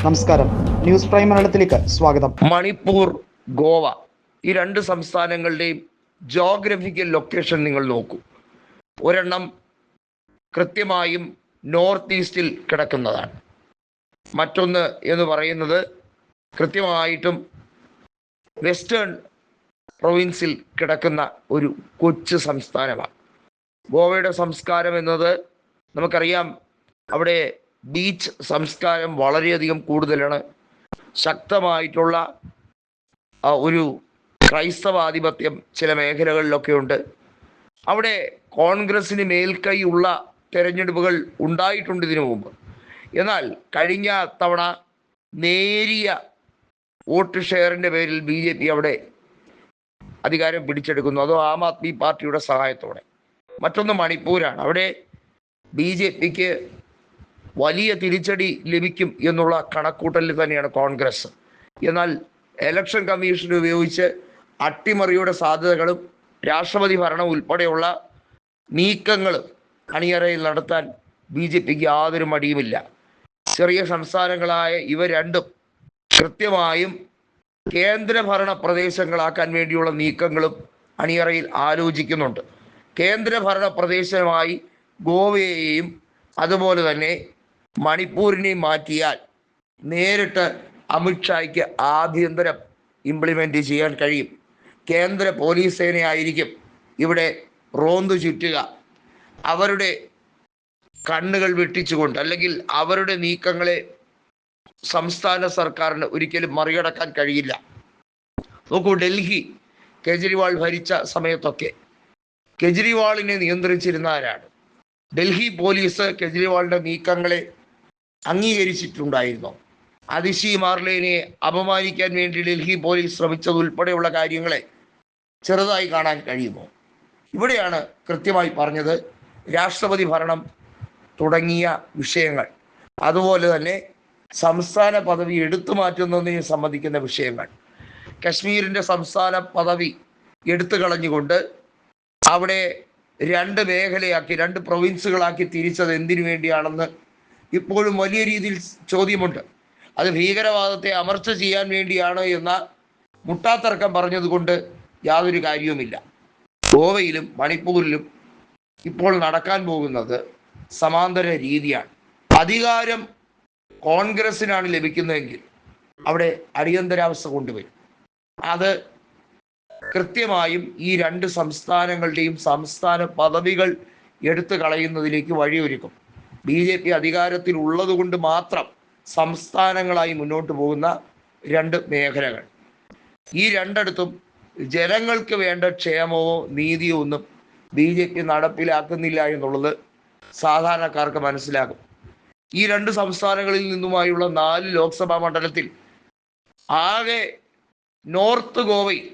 നമസ്കാരം, news prime മലയാളത്തിലേക്ക് സ്വാഗതം. മണിപ്പൂർ, ഗോവ ഈ രണ്ട് സംസ്ഥാനങ്ങളുടെയും ജോഗ്രഫിക്കൽ ലൊക്കേഷൻ നിങ്ങൾ നോക്കൂ. ഒരെണ്ണം കൃത്യമായും നോർത്ത് ഈസ്റ്റിൽ കിടക്കുന്നതാണ്. മറ്റൊന്ന് എന്ന് പറയുന്നത് കൃത്യമായിട്ടും വെസ്റ്റേൺ പ്രൊവിൻസിൽ കിടക്കുന്ന ഒരു കൊച്ചു സംസ്ഥാനമാണ്. ഗോവയുടെ സംസ്കാരം എന്നത് നമുക്കറിയാം, അവിടെ ബീച്ച് സംസ്കാരം വളരെയധികം കൂടുതലാണ്. ശക്തമായിട്ടുള്ള ഒരു ക്രൈസ്തവാധിപത്യം ചില മേഖലകളിലൊക്കെ ഉണ്ട്. അവിടെ കോൺഗ്രസിന് മേൽക്കൈയുള്ള തെരഞ്ഞെടുപ്പുകൾ ഉണ്ടായിട്ടുണ്ട് ഇതിനു മുമ്പ്. എന്നാൽ കഴിഞ്ഞ തവണ നേരിയ വോട്ട് ഷെയറിൻ്റെ പേരിൽ BJP അവിടെ അധികാരം പിടിച്ചെടുക്കുന്നു, അതോ ആം ആദ്മി പാർട്ടിയുടെ സഹായത്തോടെ. മറ്റൊന്ന് മണിപ്പൂരാണ്. അവിടെ BJPക്ക് വലിയ തിരിച്ചടി ലഭിക്കും എന്നുള്ള കണക്കൂട്ടലിൽ തന്നെയാണ് കോൺഗ്രസ്. എന്നാൽ ഇലക്ഷൻ കമ്മീഷൻ ഉപയോഗിച്ച് അട്ടിമറിയുടെ സാധ്യതകളും രാഷ്ട്രപതി ഭരണം ഉൾപ്പെടെയുള്ള നീക്കങ്ങളും അണിയറയിൽ നടത്താൻ BJPക്ക് യാതൊരു മടിയുമില്ല. ചെറിയ സംസ്ഥാനങ്ങളായ ഇവ രണ്ടും കൃത്യമായും കേന്ദ്രഭരണ പ്രദേശങ്ങളാക്കാൻ വേണ്ടിയുള്ള നീക്കങ്ങളും അണിയറയിൽ ആലോചിക്കുന്നുണ്ട്. കേന്ദ്രഭരണ പ്രദേശമായി ഗോവയെയും അതുപോലെ തന്നെ മണിപ്പൂരിനെയും മാറ്റിയാൽ നേരിട്ട് അമിത്ഷായ്ക്ക് ആഭ്യന്തരം ഇംപ്ലിമെൻ്റ് ചെയ്യാൻ കഴിയും. കേന്ദ്ര പോലീസ് സേനയായിരിക്കും ഇവിടെ റോന്തു ചുറ്റുക. അവരുടെ കണ്ണുകൾ വെട്ടിച്ചുകൊണ്ട്, അല്ലെങ്കിൽ അവരുടെ നീക്കങ്ങളെ സംസ്ഥാന സർക്കാരിന് ഒരിക്കലും മറികടക്കാൻ കഴിയില്ല. നോക്കൂ, ഡൽഹി കേജ്രിവാൾ ഭരിച്ച സമയത്തൊക്കെ കേജ്രിവാളിനെ നിയന്ത്രിച്ചിരുന്ന ആരാണ്? ഡൽഹി പോലീസ് കേജ്രിവാളിൻ്റെ നീക്കങ്ങളെ അംഗീകരിച്ചിട്ടുണ്ടായിരുന്നു. അതിഷി മാർലേനെ അപമാനിക്കാൻ വേണ്ടി ഡൽഹി പോലീസ് ശ്രമിച്ചതുൾപ്പെടെയുള്ള കാര്യങ്ങളെ ചെറുതായി കാണാൻ കഴിയുമോ? ഇവിടെയാണ് കൃത്യമായി പറഞ്ഞത് രാഷ്ട്രപതി ഭരണം തുടങ്ങിയ വിഷയങ്ങൾ, അതുപോലെ തന്നെ സംസ്ഥാന പദവി എടുത്തു മാറ്റുന്നതിനെ സംബന്ധിക്കുന്ന വിഷയങ്ങൾ. കശ്മീരിൻ്റെ സംസ്ഥാന പദവി എടുത്തു കളഞ്ഞുകൊണ്ട് അവിടെ രണ്ട് മേഖലയാക്കി, രണ്ട് പ്രൊവിൻസുകളാക്കി തിരിച്ചത് എന്തിനു വേണ്ടിയാണെന്ന് ഇപ്പോഴും വലിയ രീതിയിൽ ചോദ്യമുണ്ട്. അത് ഭീകരവാദത്തെ അമർച്ച ചെയ്യാൻ വേണ്ടിയാണ് എന്ന മുട്ടാത്തർക്കം പറഞ്ഞതുകൊണ്ട് യാതൊരു കാര്യവുമില്ല. ഗോവയിലും മണിപ്പൂരിലും ഇപ്പോൾ നടക്കാൻ പോകുന്നത് സമാന്തര രീതിയാണ്. അധികാരം കോൺഗ്രസിനാണ് ലഭിക്കുന്നതെങ്കിൽ അവിടെ അടിയന്തരാവസ്ഥ കൊണ്ടുവരും. അത് കൃത്യമായും ഈ രണ്ട് സംസ്ഥാനങ്ങളുടെയും സംസ്ഥാന പദവികൾ എടുത്തു കളയുന്നതിലേക്ക് വഴിയൊരുക്കും. BJP അധികാരത്തിൽ ഉള്ളത് കൊണ്ട് മാത്രം സംസ്ഥാനങ്ങളായി മുന്നോട്ട് പോകുന്ന രണ്ട് മേഖലകൾ. ഈ രണ്ടിടത്തും ജനങ്ങൾക്ക് വേണ്ട ക്ഷേമമോ നീതിയോ ഒന്നും BJP നടപ്പിലാക്കുന്നില്ല എന്നുള്ളത് സാധാരണക്കാർക്ക് മനസ്സിലാകും. ഈ രണ്ട് സംസ്ഥാനങ്ങളിൽ നിന്നുമായുള്ള 4 ലോക്സഭാ മണ്ഡലത്തിൽ ആകെ നോർത്ത് ഗോവയിൽ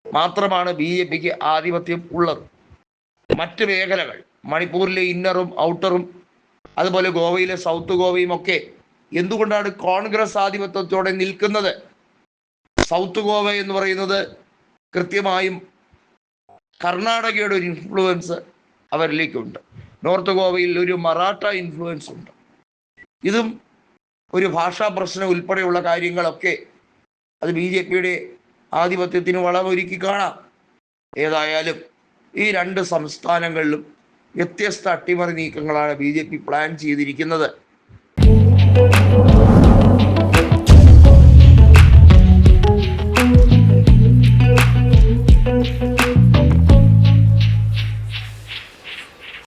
മാത്രമാണ് BJPക്ക് ആധിപത്യം ഉള്ളത്. മറ്റ് മേഖലകൾ, മണിപ്പൂരിലെ ഇന്നറും ഔട്ടറും അതുപോലെ ഗോവയിലെ സൗത്ത് ഗോവയും ഒക്കെ എന്തുകൊണ്ടാണ് കോൺഗ്രസ് ആധിപത്യത്തോടെ നിൽക്കുന്നത്? സൗത്ത് ഗോവ എന്ന് പറയുന്നത് കൃത്യമായും കർണാടകയുടെ ഒരു ഇൻഫ്ലുവൻസ് അവരിലേക്കുണ്ട്. നോർത്ത് ഗോവയിൽ ഒരു മറാഠ ഇൻഫ്ലുവൻസ് ഉണ്ട്. ഇതും ഒരു ഭാഷാ പ്രശ്നം ഉൾപ്പെടെയുള്ള കാര്യങ്ങളൊക്കെ അത് BJPയുടെ ആധിപത്യത്തിന് വളമൊരുക്കി കാണാം. ഏതായാലും ഈ രണ്ട് സംസ്ഥാനങ്ങളിലും വ്യത്യസ്ത അട്ടിമറി നീക്കങ്ങളാണ് BJP പ്ലാൻ ചെയ്തിരിക്കുന്നത്.